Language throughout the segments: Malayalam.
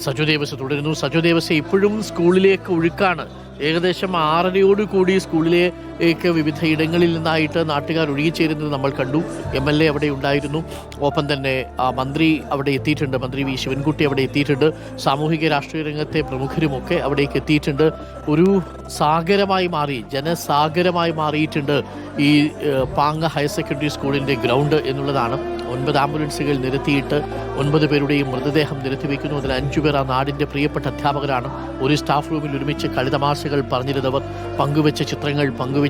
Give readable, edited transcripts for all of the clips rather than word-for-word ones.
സജു ദേവസ് തുടരുന്നു. സജു ദേവസ് ഇപ്പോഴും സ്കൂളിലേക്ക് ഒഴുക്കാണ്. ഏകദേശം 6:30 സ്കൂളിലേക്ക് വിവിധ ഇടങ്ങളിൽ നിന്നായിട്ട് നാട്ടുകാർ ഒഴുകിച്ചേരുന്നത് നമ്മൾ കണ്ടു. MLA അവിടെ ഉണ്ടായിരുന്നു. ഒപ്പം തന്നെ മന്ത്രി അവിടെ എത്തിയിട്ടുണ്ട്. മന്ത്രി വി ശിവൻകുട്ടി അവിടെ എത്തിയിട്ടുണ്ട്. സാമൂഹിക രാഷ്ട്രീയ രംഗത്തെ പ്രമുഖരുമൊക്കെ അവിടേക്ക് എത്തിയിട്ടുണ്ട്. ഒരു സാഗരമായി മാറി, ജനസാഗരമായി മാറിയിട്ടുണ്ട് ഈ പാങ്ങ ഹയർ സെക്കൻഡറി സ്കൂളിൻ്റെ ഗ്രൗണ്ട് എന്നുള്ളതാണ്. 9 ആംബുലൻസുകൾ നിരത്തിയിട്ട് 9 പേരുടെയും മൃതദേഹം നിരത്തിവെക്കുന്നു. അതിൽ 5 പേർ ആ നാടിൻ്റെ പ്രിയപ്പെട്ട അധ്യാപകരാണ്. ഒരു സ്റ്റാഫ് റൂമിൽ ഒരുമിച്ച് കളിതമാശകൾ പറഞ്ഞിരുന്നവർ, പങ്കുവെച്ച ചിത്രങ്ങൾ, പങ്കുവെച്ച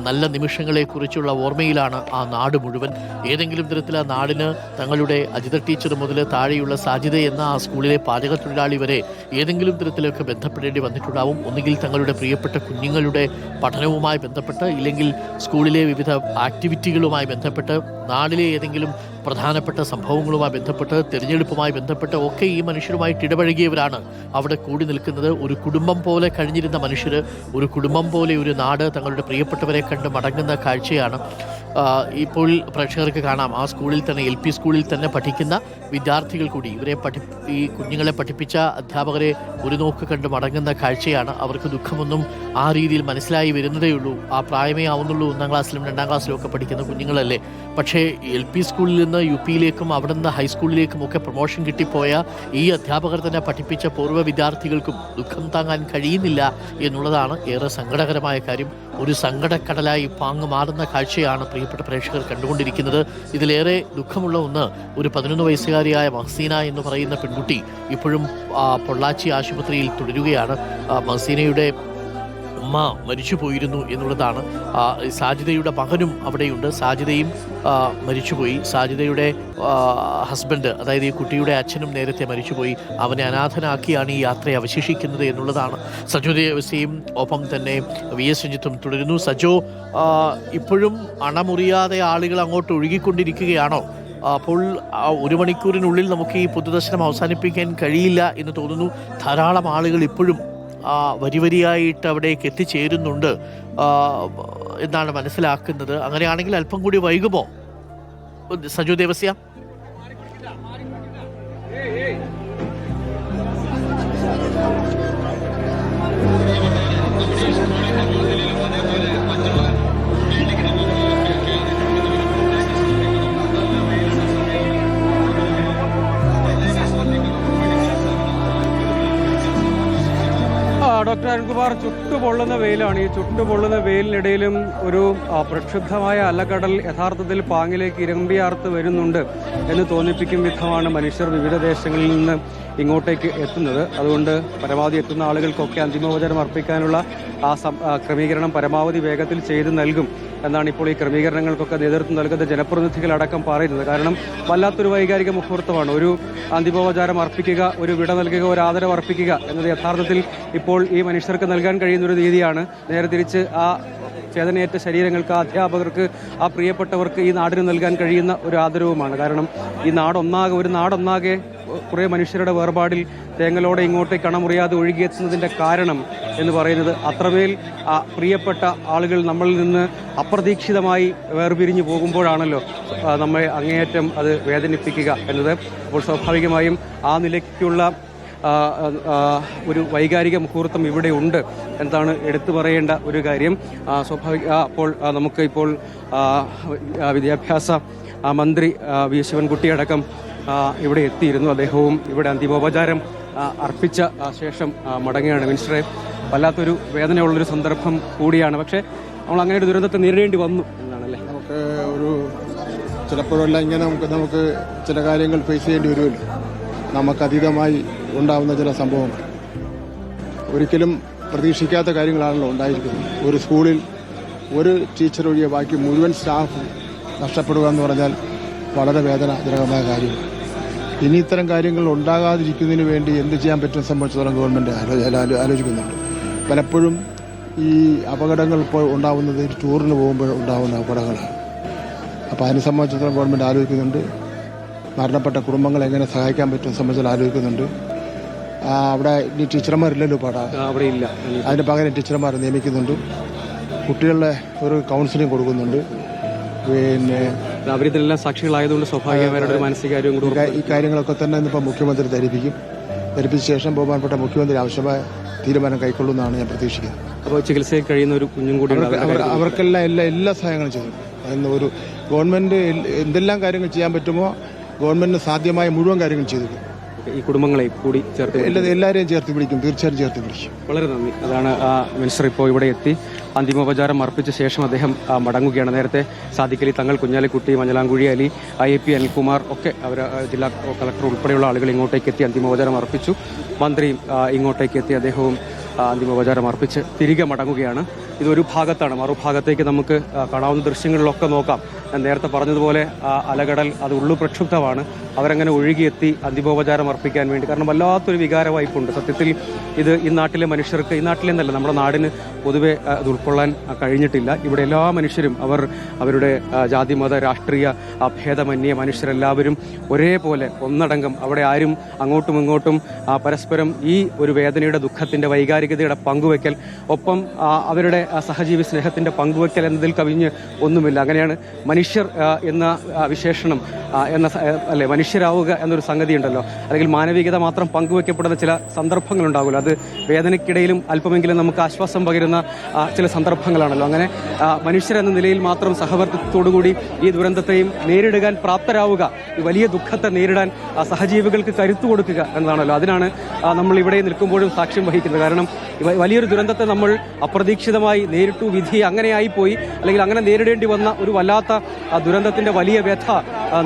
നല്ല നിമിഷങ്ങളെക്കുറിച്ചുള്ള ഓർമ്മയിലാണ് ആ നാട് മുഴുവൻ. ഏതെങ്കിലും തരത്തിൽ ആ നാടിന് തങ്ങളുടെ അജിത ടീച്ചർ മുതൽ താഴെയുള്ള സാജിത എന്ന ആ സ്കൂളിലെ പാചക തൊഴിലാളി വരെ ഏതെങ്കിലും തരത്തിലൊക്കെ ബന്ധപ്പെടേണ്ടി വന്നിട്ടുണ്ടാവും. ഒന്നുകിൽ തങ്ങളുടെ പ്രിയപ്പെട്ട കുഞ്ഞുങ്ങളുടെ പഠനവുമായി ബന്ധപ്പെട്ട്, ഇല്ലെങ്കിൽ സ്കൂളിലെ വിവിധ ആക്ടിവിറ്റികളുമായി ബന്ധപ്പെട്ട്, നാടിലെ ഏതെങ്കിലും പ്രധാനപ്പെട്ട സംഭവങ്ങളുമായി ബന്ധപ്പെട്ട്, തിരഞ്ഞെടുപ്പുമായി ബന്ധപ്പെട്ട് ഒക്കെ ഈ മനുഷ്യരുമായിട്ട് ഇടപഴകിയവരാണ് അവിടെ കൂടി നിൽക്കുന്നത്. ഒരു കുടുംബം പോലെ കഴിഞ്ഞിരുന്ന മനുഷ്യർ, ഒരു കുടുംബം പോലെ ഒരു നാട് തങ്ങളുടെ പ്രിയപ്പെട്ടവരെ കണ്ട് മടങ്ങുന്ന കാഴ്ചയാണ് ഇപ്പോൾ പ്രേക്ഷകർക്ക് കാണാം. ആ സ്കൂളിൽ തന്നെ, LP സ്കൂളിൽ തന്നെ പഠിക്കുന്ന വിദ്യാർത്ഥികൾ കൂടി ഈ കുഞ്ഞുങ്ങളെ പഠിപ്പിച്ച അധ്യാപകരെ ഒരു നോക്ക് കണ്ട് മടങ്ങുന്ന കാഴ്ചയാണ്. അവർക്ക് ദുഃഖമൊന്നും ആ രീതിയിൽ മനസ്സിലായി വരുന്നതേ ഉള്ളൂ. ആ പ്രായമേ ആവുന്നുള്ളൂ. 1-ാം ക്ലാസ്സിലും 2-ാം ക്ലാസ്സിലും ഒക്കെ പഠിക്കുന്ന കുഞ്ഞുങ്ങളല്ലേ. പക്ഷേ LP സ്കൂളിൽ നിന്ന് UPയിലേക്കും അവിടെ നിന്ന് ഹൈസ്കൂളിലേക്കും ഒക്കെ പ്രൊമോഷൻ കിട്ടിപ്പോയ ഈ അധ്യാപകർ തന്നെ പഠിപ്പിച്ച പൂർവ്വ വിദ്യാർത്ഥികൾക്കും ദുഃഖം താങ്ങാൻ കഴിയുന്നില്ല എന്നുള്ളതാണ് ഏറെ സങ്കടകരമായ കാര്യം. ഒരു സങ്കടക്കടലായി പാങ്ങ് മാറുന്ന കാഴ്ചയാണ് പ്രിയപ്പെട്ട പ്രേക്ഷകർ കണ്ടുകൊണ്ടിരിക്കുന്നത്. ഇതിലേറെ ദുഃഖമുള്ള ഒന്ന്, ഒരു 11 വയസ്സുകാരിയായ മഹ്സീന എന്ന് പറയുന്ന പെൺകുട്ടി ഇപ്പോഴും പൊള്ളാച്ചി ആശുപത്രിയിൽ തുടരുകയാണ്. മഹ്സീനയുടെ ഉമ്മ മരിച്ചു പോയിരുന്നു എന്നുള്ളതാണ്. സാജിദയുടെ മകനും അവിടെയുണ്ട്. സാജിദയും മരിച്ചുപോയി. സാജിദയുടെ ഹസ്ബൻഡ്, അതായത് ഈ കുട്ടിയുടെ അച്ഛനും നേരത്തെ മരിച്ചുപോയി. അവനെ അനാഥനാക്കിയാണ് ഈ യാത്ര അവശേഷിക്കുന്നത് എന്നുള്ളതാണ്. സജു ദേവസ്യയും ഒപ്പം തന്നെ VS രഞ്ജിത്തും തുടരുന്നു. സജു, ഇപ്പോഴും അണമുറിയാതെ ആളുകൾ അങ്ങോട്ട് ഒഴുകിക്കൊണ്ടിരിക്കുകയാണോ? അപ്പോൾ 1 മണിക്കൂറിനുള്ളിൽ നമുക്ക് ഈ പൊതുദർശനം അവസാനിപ്പിക്കാൻ കഴിയില്ല എന്ന് തോന്നുന്നു. ധാരാളം ആളുകൾ ഇപ്പോഴും വരിവരിയായിട്ട് അവിടേക്ക് എത്തിച്ചേരുന്നുണ്ട് എന്നാണ് മനസ്സിലാക്കുന്നത്. അങ്ങനെയാണെങ്കിൽ അല്പം കൂടി വൈകുമോ സജു ദേവസ്യ? ഡോക്ടർ അരുൺകുമാർ, ചുട്ടുപൊള്ളുന്ന വെയിലാണ്. ഈ ചുട്ടുപൊള്ളുന്ന വെയിലിനിടയിലും ഒരു പ്രക്ഷുബ്ധമായ അലകടൽ യഥാർത്ഥത്തിൽ പാങ്ങിലേക്ക് ഇരമ്പിയാർത്ത് വരുന്നുണ്ട് എന്ന് തോന്നിപ്പിക്കും വിധമാണ് മനുഷ്യർ വിവിധ ദേശങ്ങളിൽ നിന്ന് ഇങ്ങോട്ടേക്ക് എത്തുന്നത്. അതുകൊണ്ട് പരമാവധി എത്തുന്ന ആളുകൾക്കൊക്കെ അന്തിമോപചാരം അർപ്പിക്കാനുള്ള ക്രമീകരണം പരമാവധി വേഗത്തിൽ ചെയ്തു നൽകും എന്നാണ് ഇപ്പോൾ ഈ ക്രമീകരണങ്ങൾക്കൊക്കെ നേതൃത്വം നൽകുന്ന ജനപ്രതിനിധികളടക്കം പറയുന്നത്. കാരണം വല്ലാത്തൊരു വൈകാരിക മുഹൂർത്തമാണ്. ഒരു അന്തിമോപചാരം അർപ്പിക്കുക, ഒരു വിട നൽകുക, ഒരു ആദരവ് അർപ്പിക്കുക എന്നത് യഥാർത്ഥത്തിൽ ഇപ്പോൾ ഈ മനുഷ്യർക്ക് നൽകാൻ കഴിയുന്നൊരു രീതിയാണ്. നേരെ തിരിച്ച് ആ ചേതനയേറ്റ ശരീരങ്ങൾക്ക്, ആ അധ്യാപകർക്ക്, ആ പ്രിയപ്പെട്ടവർക്ക് ഈ നാടിന് നൽകാൻ കഴിയുന്ന ഒരു ആദരവുമാണ്. കാരണം ഈ ഒരു നാടൊന്നാകെ കുറേ മനുഷ്യരുടെ വേർപാടിൽ തേങ്ങലോടെ ഇങ്ങോട്ടേക്ക് അണമുറിയാതെ ഒഴുകിയെത്തുന്നതിൻ്റെ കാരണം എന്ന് പറയുന്നത് അത്രമേൽ പ്രിയപ്പെട്ട ആളുകൾ നമ്മളിൽ നിന്ന് അപ്രതീക്ഷിതമായി വേർപിരിഞ്ഞു പോകുമ്പോഴാണല്ലോ നമ്മെ അങ്ങേയറ്റം അത് വേദനിപ്പിക്കുക എന്നത്. അപ്പോൾ സ്വാഭാവികമായും ആ നിലയ്ക്കുള്ള ഒരു വൈകാരിക മുഹൂർത്തം ഇവിടെ ഉണ്ട് എന്നാണ് എടുത്തു പറയേണ്ട ഒരു കാര്യം. അപ്പോൾ നമുക്ക് ഇപ്പോൾ വിദ്യാഭ്യാസ മന്ത്രി വി ശിവൻകുട്ടി അടക്കം ഇവിടെ എത്തിയിരുന്നു. അദ്ദേഹവും ഇവിടെ അന്തിമോപചാരം അർപ്പിച്ച ശേഷം മടങ്ങുകയാണ്. മിനിസ്റ്ററെ, വല്ലാത്തൊരു വേദനയുള്ളൊരു സന്ദർഭം കൂടിയാണ്. പക്ഷേ നമ്മൾ അങ്ങനെ ഒരു ദുരന്തത്തെ നേരിടേണ്ടി വന്നു എന്നാണല്ലേ? നമുക്ക് ചിലപ്പോഴെല്ലാം ഇങ്ങനെ നമുക്ക് ചില കാര്യങ്ങൾ ഫേസ് ചെയ്യേണ്ടി വരുമല്ലോ. നമുക്കതീതമായി ഉണ്ടാകുന്ന ചില സംഭവങ്ങൾ, ഒരിക്കലും പ്രതീക്ഷിക്കാത്ത കാര്യങ്ങളാണല്ലോ ഉണ്ടായിരിക്കുന്നത്. ഒരു സ്കൂളിൽ ഒരു ടീച്ചർ ഒഴികെ ബാക്കി മുഴുവൻ സ്റ്റാഫ് നഷ്ടപ്പെടുക എന്ന് പറഞ്ഞാൽ വളരെ വേദനാജനകമായ കാര്യമാണ്. ഇനി ഇത്തരം കാര്യങ്ങൾ ഉണ്ടാകാതിരിക്കുന്നതിന് വേണ്ടി എന്ത് ചെയ്യാൻ പറ്റും സംബന്ധിച്ചിടത്തോളം ഗവൺമെൻറ് ആലോചിക്കുന്നുണ്ട്. പലപ്പോഴും ഈ അപകടങ്ങൾ ഇപ്പോൾ ഉണ്ടാകുന്നത് ടൂറിന് പോകുമ്പോൾ ഉണ്ടാകുന്ന അപകടങ്ങളാണ്. അപ്പോൾ അതിനെ സംബന്ധിച്ചിടത്തോളം ഗവൺമെൻറ് ആലോചിക്കുന്നുണ്ട്. മരണപ്പെട്ട കുടുംബങ്ങളെ എങ്ങനെ സഹായിക്കാൻ പറ്റും സംബന്ധിച്ച് ആലോചിക്കുന്നുണ്ട്. അവിടെ ഇനി ടീച്ചർമാരില്ലല്ലോ അവിടെ ഇല്ല. അതിന് പകരം ടീച്ചർമാരെ നിയമിക്കുന്നുണ്ട്. കുട്ടികളുടെ ഒരു കൗൺസിലിംഗ് കൊടുക്കുന്നുണ്ട്. പിന്നെ അവരിതെല്ലാം സാക്ഷികളായതുകൊണ്ട് സ്വാഭാവികമായിട്ട് ഒരു മാനസികാര്യം കൂടി ഈ കാര്യങ്ങളൊക്കെ തന്നെ ഇന്നിപ്പോൾ മുഖ്യമന്ത്രി ധരിപ്പിക്കും. ധരിപ്പിച്ച ശേഷം ബഹുമാനപ്പെട്ട മുഖ്യമന്ത്രി ആവശ്യമായ തീരുമാനം കൈക്കൊള്ളുമെന്നാണ് ഞാൻ പ്രതീക്ഷിക്കുന്നത്. അപ്പോൾ ചികിത്സയിൽ കഴിയുന്ന ഒരു കുഞ്ഞും കൂടി അവർക്കെല്ലാം എല്ലാ സഹായങ്ങളും ചെയ്തു. അന്ന് ഒരു ഗവൺമെൻറ് എന്തെല്ലാം കാര്യങ്ങൾ ചെയ്യാൻ പറ്റുമോ ഗവൺമെൻറ്റിന് സാധ്യമായ മുഴുവൻ കാര്യങ്ങൾ ചെയ്തു. ഈ കുടുംബങ്ങളെ കൂടി ചേർത്ത് എല്ലാവരെയും ചേർത്ത് പിടിക്കും, തീർച്ചയായും ചേർത്ത് പിടിക്കും. വളരെ നന്ദി. അതാണ് മിനിസ്റ്റർ ഇപ്പോൾ ഇവിടെ എത്തി അന്തിമോപചാരം അർപ്പിച്ച ശേഷം അദ്ദേഹം മടങ്ങുകയാണ്. നേരത്തെ സാദിഖ് അലി തങ്ങൾ, കുഞ്ഞാലിക്കുട്ടി, മഞ്ഞളാംകുഴി അലി, IAP അനിൽകുമാർ ഒക്കെ അവർ ജില്ലാ കളക്ടർ ഉൾപ്പെടെയുള്ള ആളുകൾ ഇങ്ങോട്ടേക്ക് എത്തി അന്തിമോപചാരം അർപ്പിച്ചു. മന്ത്രിയും ഇങ്ങോട്ടേക്ക് എത്തി അദ്ദേഹവും അന്തിമോപചാരം അർപ്പിച്ച് തിരികെ മടങ്ങുകയാണ്. ഇതൊരു ഭാഗത്താണ്. മറുഭാഗത്തേക്ക് നമുക്ക് കാണാവുന്ന ദൃശ്യങ്ങളിലൊക്കെ നോക്കാം. ഞാൻ നേരത്തെ പറഞ്ഞതുപോലെ അലകടൽ അത് ഉള്ളു പ്രക്ഷുബ്ധമാണ്. അവരങ്ങനെ ഒഴുകിയെത്തി അന്തിമോപചാരം അർപ്പിക്കാൻ വേണ്ടി. കാരണം വല്ലാത്തൊരു വികാരവായ്പുണ്ട്. സത്യത്തിൽ ഇത് ഈ നാട്ടിലെ മനുഷ്യർക്ക്, ഈ നാട്ടിലെന്നല്ല നമ്മുടെ നാടിന് പൊതുവെ അത് ഉൾക്കൊള്ളാൻ കഴിഞ്ഞിട്ടില്ല. ഇവിടെ എല്ലാ മനുഷ്യരും അവരുടെ ജാതി മത രാഷ്ട്രീയ ഭേദമന്യേ മനുഷ്യരെല്ലാവരും ഒരേപോലെ ഒന്നടങ്കം അവിടെ ആരും അങ്ങോട്ടും ഇങ്ങോട്ടും പരസ്പരം ഈ ഒരു വേദനയുടെ ദുഃഖത്തിൻ്റെ വൈകാരികതയുടെ പങ്കുവയ്ക്കൽ, ഒപ്പം അവരുടെ സഹജീവി സ്നേഹത്തിൻ്റെ പങ്കുവയ്ക്കൽ എന്നതിൽ കവിഞ്ഞ് ഒന്നുമില്ല. അങ്ങനെയാണ് മനുഷ്യർ എന്ന വിശേഷണം അല്ലെ, മനുഷ്യരാവുക എന്നൊരു സംഗതി ഉണ്ടല്ലോ, അല്ലെങ്കിൽ മാനവികത മാത്രം പങ്കുവയ്ക്കപ്പെടുന്ന ചില സന്ദർഭങ്ങളുണ്ടാകുമല്ലോ. അത് വേദനയ്ക്കിടയിലും അല്പമെങ്കിലും നമുക്ക് ആശ്വാസം പകരുന്ന ചില സന്ദർഭങ്ങളാണല്ലോ. അങ്ങനെ മനുഷ്യരെന്ന നിലയിൽ മാത്രം സഹവർത്തിത്വത്തോടുകൂടി ഈ ദുരന്തത്തെയും നേരിടുവാൻ പ്രാപ്തരാവുക, ഈ വലിയ ദുഃഖത്തെ നേരിടാൻ സഹജീവികൾക്ക് കരുത്തു കൊടുക്കുക എന്നതാണല്ലോ. അതിനാണ് നമ്മൾ ഇവിടെ നിൽക്കുമ്പോഴും സാക്ഷ്യം വഹിക്കുന്നത്. കാരണം വലിയൊരു ദുരന്തത്തെ നമ്മൾ അപ്രതീക്ഷിതമായി നേരിട്ടു, വിധി അങ്ങനെയായിപ്പോയി, അല്ലെങ്കിൽ അങ്ങനെ നേരിടേണ്ടി വന്ന ഒരു വല്ലാത്ത ദുരന്തത്തിന്റെ വലിയ വ്യഥ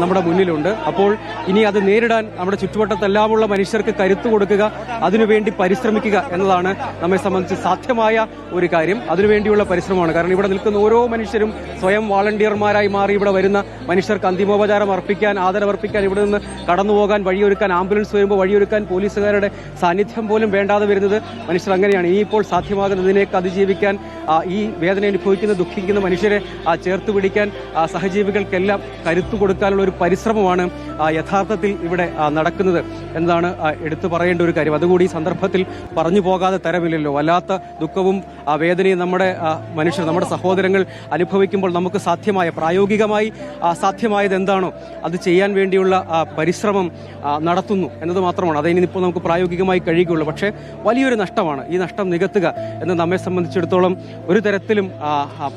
നമ്മുടെ മുന്നിലുണ്ട്. അപ്പോൾ ഇനി അത് നേരിടാൻ നമ്മുടെ ചുറ്റുവട്ടത്തെല്ലാമുള്ള മനുഷ്യർക്ക് കരുത്തു കൊടുക്കുക, അതിനുവേണ്ടി പരിശ്രമിക്കുക എന്നതാണ് നമ്മെ സംബന്ധിച്ച് സാധ്യമായ ഒരു കാര്യം. അതിനുവേണ്ടിയുള്ള പരിശ്രമമാണ്. കാരണം ഇവിടെ നിൽക്കുന്ന ഓരോ മനുഷ്യരും സ്വയം വാളണ്ടിയർമാരായി മാറി ഇവിടെ വരുന്ന മനുഷ്യർക്ക് അന്തിമോപചാരം അർപ്പിക്കാൻ, ആദരവർപ്പിക്കാൻ, ഇവിടെ നിന്ന് കടന്നുപോകാൻ വഴിയൊരുക്കാൻ, ആംബുലൻസ് വരുമ്പോൾ വഴിയൊരുക്കാൻ പോലീസുകാരുടെ സാന്നിധ്യം പോലും വേണ്ടാതെ വരുന്നത് മനുഷ്യർ അങ്ങനെയാണ്. ഇനിയിപ്പോൾ സാധ്യമാകുന്നതിനേക്ക് അതിജീവിക്കാൻ, ഈ വേദന അനുഭവിക്കുന്ന ദുഃഖിക്കുന്ന മനുഷ്യരെ ചേർത്ത് പിടിക്കാൻ സഹജീവികൾക്കെല്ലാം കരുത്തു കൊടുക്കാനുള്ള ഒരു പരിശ്രമമാണ് യഥാർത്ഥത്തിൽ ഇവിടെ നടക്കുന്നത് എന്നതാണ് എടുത്തു പറയേണ്ട ഒരു കാര്യം. അതുകൂടി ഈ സന്ദർഭത്തിൽ പറഞ്ഞു പോകാതെ തരമില്ലല്ലോ. വല്ലാത്ത ദുഃഖവും വേദനയും നമ്മുടെ മനുഷ്യർ, നമ്മുടെ സഹോദരങ്ങൾ അനുഭവിക്കുമ്പോൾ നമുക്ക് സാധ്യമായ, പ്രായോഗികമായി സാധ്യമായത് എന്താണോ അത് ചെയ്യാൻ വേണ്ടിയുള്ള പരിശ്രമം നടത്തുന്നു എന്നത് മാത്രമാണ്. അതിനിപ്പോൾ നമുക്ക് പ്രായോഗികമായി കഴിയുകയുള്ളൂ. പക്ഷേ വലിയൊരു നഷ്ടമാണ്. ഈ നഷ്ടം നികത്തുക എന്ന് നമ്മെ സംബന്ധിച്ചിടത്തോളം ഒരു തരത്തിലും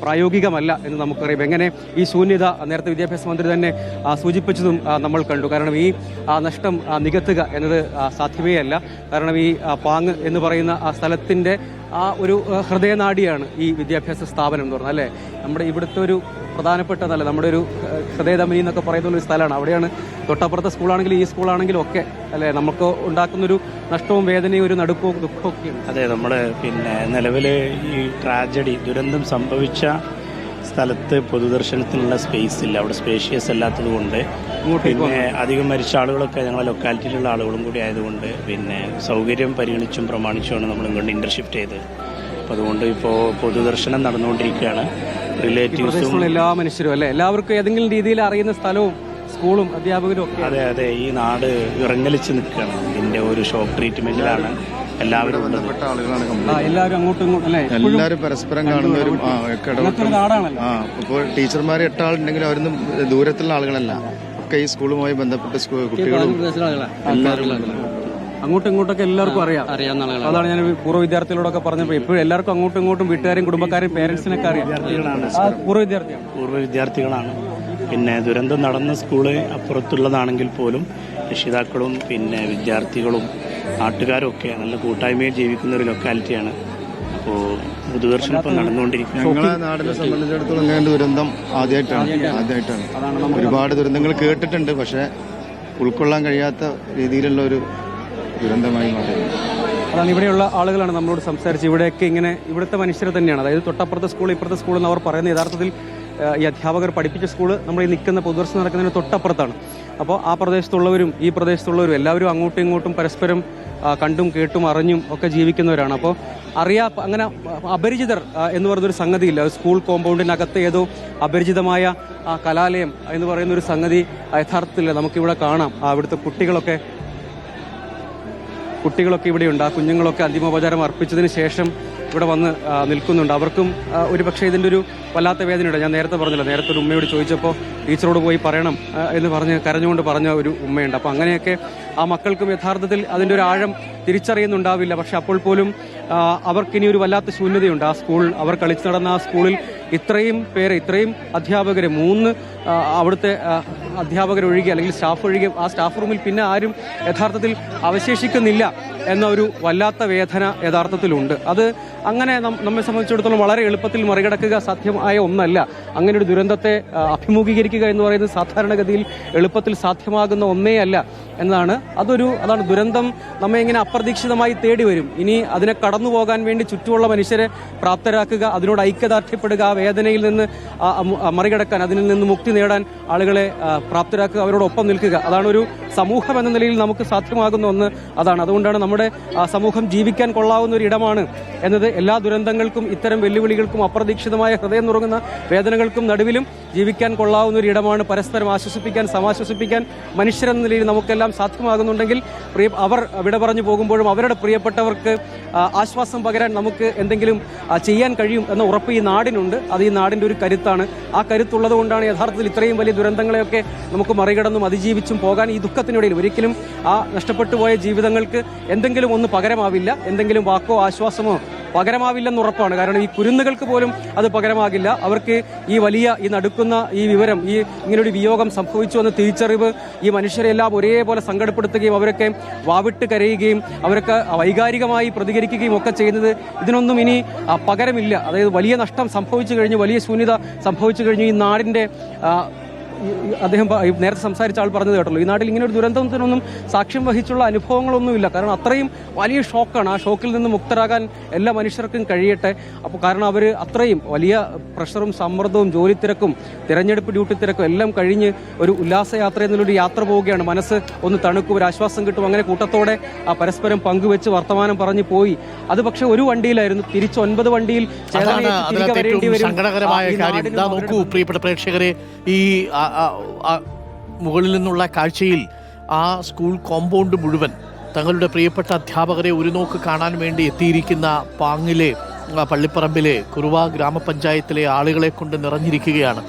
പ്രായോഗികമല്ല എന്ന് നമുക്കറിയാം. എങ്ങനെ ഈ ശൂന്യത നേരത്തെ വിദ്യാഭ്യാസ മന്ത്രി തന്നെ സൂചിപ്പിച്ചതും നമ്മൾ കണ്ടു. കാരണം ഈ നഷ്ടം നികത്തുക എന്നത് സാധ്യമേ അല്ല. കാരണം ഈ പാങ് എന്ന് പറയുന്ന സ്ഥലത്തിൻ്റെ ഒരു ഹൃദയനാഡിയാണ് ഈ വിദ്യാഭ്യാസ സ്ഥാപനം എന്ന് പറഞ്ഞാൽ, അല്ലേ? നമ്മുടെ ഇവിടുത്തെ ഒരു പ്രധാനപ്പെട്ടതല്ല, നമ്മുടെ ഒരു ഹൃദയധമനി എന്നൊക്കെ പറയുന്ന ഒരു സ്ഥലമാണ്. അവിടെയാണ് തൊട്ടപ്പുറത്തെ സ്കൂളാണെങ്കിലും ഈ സ്കൂളാണെങ്കിലും ഒക്കെ, അല്ലേ? നമുക്ക് ഉണ്ടാക്കുന്നൊരു നഷ്ടവും വേദനയും ഒരു നടുക്കവും ദുഃഖവും ഒക്കെയാണ്. അതെ, നമ്മുടെ നിലവിൽ ഈ ട്രാജഡി ദുരന്തം സംഭവിച്ച സ്ഥലത്ത് പൊതുദർശനത്തിനുള്ള സ്പേസ് ഇല്ല. അവിടെ സ്പേഷ്യസ് അല്ലാത്തത് കൊണ്ട്, പിന്നെ അധികം മരിച്ച ആളുകളൊക്കെ ഞങ്ങളെ ലൊക്കാലിറ്റിയിലുള്ള ആളുകളും കൂടി ആയതുകൊണ്ട് പിന്നെ സൗകര്യം പരിഗണിച്ചും പ്രമാണിച്ചുമാണ് നമ്മൾ ഇങ്ങോട്ട് ഇന്റർഷിഫ്റ്റ് ചെയ്തത്. അപ്പോൾ അതുകൊണ്ട് ഇപ്പോൾ പൊതുദർശനം നടന്നുകൊണ്ടിരിക്കുകയാണ്. റിലേറ്റീവ്സും എല്ലാ മനുഷ്യരും, അല്ലേ, എല്ലാവർക്കും ഏതെങ്കിലും രീതിയിൽ അറിയുന്ന സ്ഥലവും സ്കൂളും അധ്യാപകരും ഒക്കെ. അതെ, ഈ നാട് വിറങ്ങലിച്ച് നിൽക്കുകയാണ്. ഇതിന്റെ ഒരു ഷോക്ക് ട്രീറ്റ്മെന്റിലാണ് എല്ലാവരും ബന്ധപ്പെട്ട ആളുകളാണ്. എല്ലാവരും അങ്ങോട്ടും ഇങ്ങോട്ടും, അല്ലേ? എല്ലാവരും പരസ്പരം കാണുന്നവരും നാടാണല്ലോ. ഇപ്പോൾ ടീച്ചർമാർ 8 ആളുണ്ടെങ്കിലും അവരൊന്നും ദൂരത്തുള്ള ആളുകളല്ല. ഒക്കെ ഈ സ്കൂളുമായി ബന്ധപ്പെട്ട കുട്ടികളും എല്ലാവരും അങ്ങോട്ടും ഇങ്ങോട്ടൊക്കെ എല്ലാവർക്കും അറിയാം. അതാണ് ഞാൻ പൂർവ്വ വിദ്യാർത്ഥികളോടൊക്കെ പറഞ്ഞപ്പോൾ ഇപ്പോഴും എല്ലാവർക്കും അങ്ങോട്ടും ഇങ്ങോട്ടും വീട്ടുകാരെയും കുടുംബക്കാരെയും പേരൻസിനൊക്കെ അറിയാം. പൂർവ്വ വിദ്യാർത്ഥികളാണ്. പിന്നെ ദുരന്തം നടന്ന സ്കൂള് അപ്പുറത്തുള്ളതാണെങ്കിൽ പോലും രക്ഷിതാക്കളും പിന്നെ വിദ്യാർത്ഥികളും നാട്ടുകാരും ഒക്കെ നല്ല കൂട്ടായ്മയിൽ ജീവിക്കുന്ന ഒരു ലൊക്കാലിറ്റിയാണ്. അപ്പോൾ പൊതുദർശനം ഇപ്പം നടന്നുകൊണ്ടിരിക്കും. ഞങ്ങളെ നാടിനെ സംബന്ധിച്ചിടത്തോളം ഇങ്ങനെ ദുരന്തം ആദ്യമായിട്ടാണ്. ഒരുപാട് ദുരന്തങ്ങൾ കേട്ടിട്ടുണ്ട്, പക്ഷെ ഉൾക്കൊള്ളാൻ കഴിയാത്ത രീതിയിലുള്ള ഒരു ദുരന്തമായി മാറി. അതാണ് ഇവിടെയുള്ള ആളുകളാണ് നമ്മളോട് സംസാരിച്ച് ഇവിടെയൊക്കെ ഇങ്ങനെ ഇവിടുത്തെ മനുഷ്യരെ തന്നെയാണ്. അതായത് തൊട്ടപ്പുറത്തെ സ്കൂൾ, ഇപ്പുറത്തെ സ്കൂൾ എന്ന് അവർ പറയുന്നത് യഥാർത്ഥത്തിൽ ഈ അധ്യാപകർ പഠിപ്പിച്ച സ്കൂള് നമ്മൾ ഈ നിൽക്കുന്ന പൊതുദർശനം നടക്കുന്നതിന് തൊട്ടപ്പുറത്താണ്. അപ്പോൾ ആ പ്രദേശത്തുള്ളവരും ഈ പ്രദേശത്തുള്ളവരും എല്ലാവരും അങ്ങോട്ടും ഇങ്ങോട്ടും പരസ്പരം കണ്ടും കേട്ടും അറിഞ്ഞും ഒക്കെ ജീവിക്കുന്നവരാണ്. അപ്പോൾ അങ്ങനെ അപരിചിതർ എന്ന് പറയുന്നൊരു സംഗതിയില്ല. സ്കൂൾ കോമ്പൗണ്ടിനകത്ത് ഏതോ അപരിചിതമായ കലാലയം എന്ന് പറയുന്ന ഒരു സംഗതി യഥാർത്ഥത്തിൽ നമുക്കിവിടെ കാണാം. അവിടുത്തെ കുട്ടികളൊക്കെ കുട്ടികളൊക്കെ ഇവിടെയുണ്ട്. ആ കുഞ്ഞുങ്ങളൊക്കെ അന്തിമോപചാരം അർപ്പിച്ചതിന് ശേഷം ഇവിടെ വന്ന് നിൽക്കുന്നുണ്ട്. അവർക്കും ഒരുപക്ഷെ ഇതിൻ്റെ ഒരു വല്ലാത്ത വേദനയുണ്ട്. ഞാൻ നേരത്തെ പറഞ്ഞല്ലോ, നേരത്തെ ഒരു ഉമ്മയോട് ചോദിച്ചപ്പോൾ ടീച്ചറോട് പോയി പറയണം എന്ന് പറഞ്ഞ് കരഞ്ഞുകൊണ്ട് പറഞ്ഞ ഒരു ഉമ്മയുണ്ട്. അപ്പോൾ അങ്ങനെയൊക്കെ ആ മക്കൾക്കും യഥാർത്ഥത്തിൽ അതിൻ്റെ ഒരു ആഴം തിരിച്ചറിയുന്നുണ്ടാവില്ല. പക്ഷെ അപ്പോൾ പോലും അവർക്കിനി ഒരു വല്ലാത്ത ശൂന്യതയുണ്ട്. ആ സ്കൂൾ, അവർ കളിച്ചു നടന്ന ആ സ്കൂളിൽ ഇത്രയും പേര്, ഇത്രയും അധ്യാപകരെ, 3 അവിടുത്തെ അധ്യാപകരൊഴികെ അല്ലെങ്കിൽ സ്റ്റാഫ് ഒഴികെ ആ സ്റ്റാഫ് റൂമിൽ പിന്നെ ആരും യഥാർത്ഥത്തിൽ അവശേഷിക്കുന്നില്ല എന്ന ഒരു വല്ലാത്ത വേദന യഥാർത്ഥത്തിലുണ്ട്. അത് അങ്ങനെ നമ്മെ സംബന്ധിച്ചിടത്തോളം വളരെ എളുപ്പത്തിൽ മറികടക്കുക സാധ്യമായ ഒന്നല്ല. അങ്ങനെ ഒരു ദുരന്തത്തെ അഭിമുഖീകരിക്കുക എന്ന് പറയുന്നത് സാധാരണഗതിയിൽ എളുപ്പത്തിൽ സാധ്യമാകുന്ന ഒന്നേ അല്ല എന്നതാണ്. അതാണ് ദുരന്തം നമ്മെ ഇങ്ങനെ അപ്രതീക്ഷിതമായി തേടി വരും. ഇനി അതിനെ കടന്നു പോകാൻ വേണ്ടി ചുറ്റുമുള്ള മനുഷ്യരെ പ്രാപ്തരാക്കുക, അതിനോട് ഐക്യദാർഢ്യപ്പെടുക, ആ വേദനയിൽ നിന്ന് മറികടക്കാൻ, അതിൽ നിന്ന് മുക്തി നേടാൻ ആളുകളെ പ്രാപ്തരാക്കുക, അവരോടൊപ്പം നിൽക്കുക. അതാണ് ഒരു സമൂഹം എന്ന നിലയിൽ നമുക്ക് സാധ്യമാകുന്ന ഒന്ന്. അതാണ് അതുകൊണ്ടാണ് നമ്മുടെ സമൂഹം ജീവിക്കാൻ കൊള്ളാവുന്ന ഒരു ഇടമാണ് എന്നത്. എല്ലാ ദുരന്തങ്ങൾക്കും ഇത്തരം വെല്ലുവിളികൾക്കും അപ്രതീക്ഷിതമായ ഹൃദയം നുറുങ്ങുന്ന വേദനകൾക്കും നടുവിലും ജീവിക്കാൻ കൊള്ളാവുന്ന ഒരു ഇടമാണ്. പരസ്പരം ആശ്വസിപ്പിക്കാൻ, സമാശ്വസിപ്പിക്കാൻ മനുഷ്യരെന്ന നിലയിൽ നമുക്കെല്ലാം സാധ്യമാകുന്നുണ്ടെങ്കിൽ അവർ വിട പറഞ്ഞു പോകുമ്പോഴും അവരുടെ പ്രിയപ്പെട്ടവർക്ക് ആശ്വാസം പകരാൻ നമുക്ക് എന്തെങ്കിലും ചെയ്യാൻ കഴിയും എന്ന ഉറപ്പ് ഈ നാടിനുണ്ട്. അത് ഈ നാടിൻ്റെ ഒരു കരുത്താണ്. ആ കരുത്തുള്ളത് കൊണ്ടാണ് യഥാർത്ഥത്തിൽ ഇത്രയും വലിയ ദുരന്തങ്ങളെയൊക്കെ നമുക്ക് മറികടന്നും അതിജീവിച്ചും പോകാൻ. ഈ ദുഃഖത്തിനിടയിൽ ഒരിക്കലും ആ നഷ്ടപ്പെട്ടു പോയ ജീവിതങ്ങൾക്ക് എന്തെങ്കിലും ഒന്ന് പകരമാവില്ല. എന്തെങ്കിലും വാക്കോ ആശ്വാസമോ പകരമാവില്ലെന്ന് ഉറപ്പാണ്. കാരണം ഈ കുരുന്നുകൾക്ക് പോലും അത് പകരമാകില്ല. അവർക്ക് ഈ നടുക്കുന്ന ഈ വിവരം, ഇങ്ങനൊരു വിയോഗം സംഭവിച്ചു എന്ന തിരിച്ചറിവ് ഈ മനുഷ്യരെല്ലാം ഒരേപോലെ സങ്കടപ്പെടുത്തുകയും അവരൊക്കെ വാവിട്ട് കരയുകയും അവരൊക്കെ വൈകാരികമായി പ്രതികരിക്കുകയും ഒക്കെ ചെയ്യുന്നത് ഇതിനൊന്നും ഇനി പകരമില്ല. അതായത് വലിയ നഷ്ടം സംഭവിച്ചു കഴിഞ്ഞു, വലിയ ശൂന്യത സംഭവിച്ചു കഴിഞ്ഞു. ഈ നാടിൻ്റെ അദ്ദേഹം നേരത്തെ സംസാരിച്ച ആൾ പറഞ്ഞത് കേട്ടല്ലോ, ഈ നാട്ടിൽ ഇങ്ങനെ ഒരു ദുരന്തത്തിനൊന്നും സാക്ഷ്യം വഹിച്ചുള്ള അനുഭവങ്ങളൊന്നുമില്ല. കാരണം അത്രയും വലിയ ഷോക്കാണ്. ആ ഷോക്കിൽ നിന്ന് മുക്തരാകാൻ എല്ലാ മനുഷ്യർക്കും കഴിയട്ടെ. അപ്പോൾ കാരണം അവർ അത്രയും വലിയ പ്രഷറും സമ്മർദ്ദവും ജോലിത്തിരക്കും തിരഞ്ഞെടുപ്പ് ഡ്യൂട്ടി തിരക്കും എല്ലാം കഴിഞ്ഞ് ഒരു ഉല്ലാസയാത്ര എന്നുള്ളൊരു യാത്ര പോവുകയാണ്. മനസ്സ് ഒന്ന് തണുക്കും, ഒരു ആശ്വാസം കിട്ടും. അങ്ങനെ കൂട്ടത്തോടെ പരസ്പരം പങ്കുവെച്ച് വർത്തമാനം പറഞ്ഞു പോയി. അത് പക്ഷെ ഒരു വണ്ടിയിലായിരുന്നു, തിരിച്ച് 9 വണ്ടിയിൽ വരേണ്ടി വരും. സങ്കടകരമായ കാര്യം നോക്കൂ പ്രിയപ്പെട്ട പ്രേക്ഷകരെ, ഈ മുകളിൽ നിന്നുള്ള കാഴ്ചയിൽ ആ സ്കൂൾ കോമ്പൗണ്ട് മുഴുവൻ തങ്ങളുടെ പ്രിയപ്പെട്ട അധ്യാപകരെ ഒരു നോക്ക് കാണാൻ വേണ്ടി എത്തിയിരിക്കുന്ന പാങ്ങിലെ പള്ളിപ്പറമ്പിലെ കുറുവ ഗ്രാമപഞ്ചായത്തിലെ ആളുകളെ കൊണ്ട് നിറഞ്ഞിരിക്കുകയാണ്.